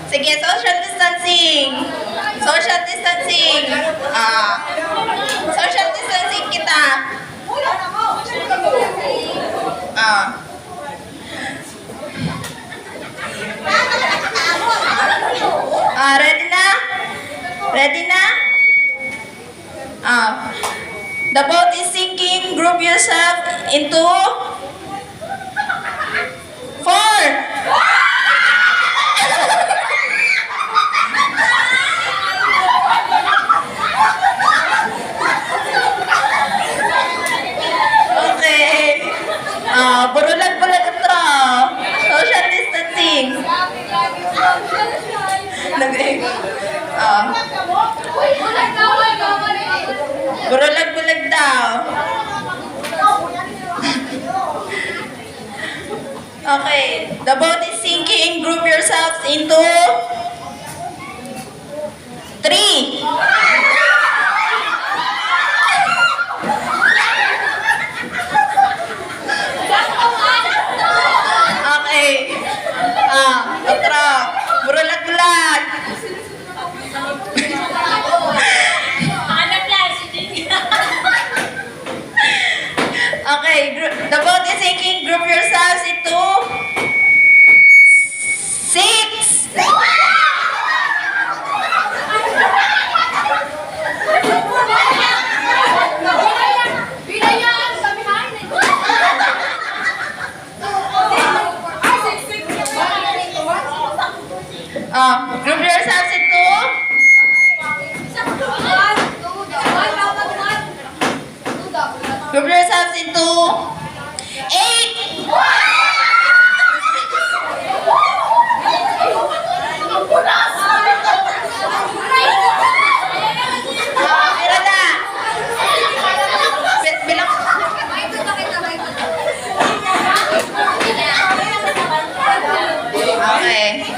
Sige, social distancing. Social distancing. Social distancing kita. Ready na? Ready na? The boat is sinking. Group yourself into 4. Okay. Burulag-bulag ito. Social distancing. Burulag-bulag daw. Okay. The boat is sinking. Group yourselves into 3. Okay. Otro. Burulag-bulag. Okay. The boat is sinking. Group yourselves into 6. Group yourselves into 8. Meron na. Bilang. Okay.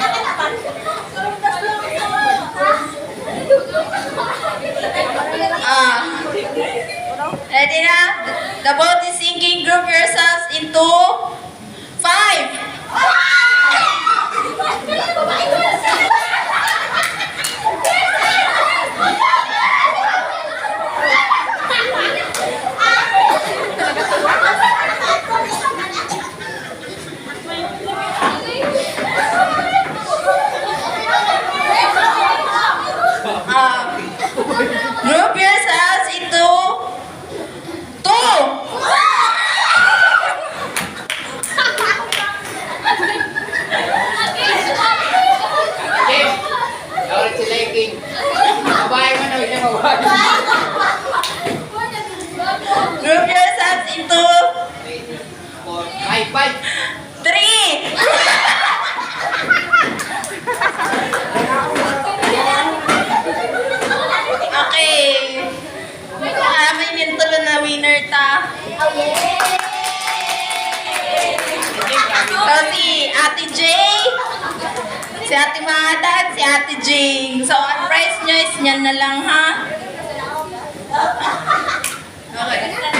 Ready na? The boat is sinking. Group yourselves into 5. Group yourselves into 2. Group yourselves into 3. Okay. May nintulo na winner ta. So, si Ate J, si Ate Mada, at si Ate Jing. So, ang price nyo is yan na lang, ha? Okay.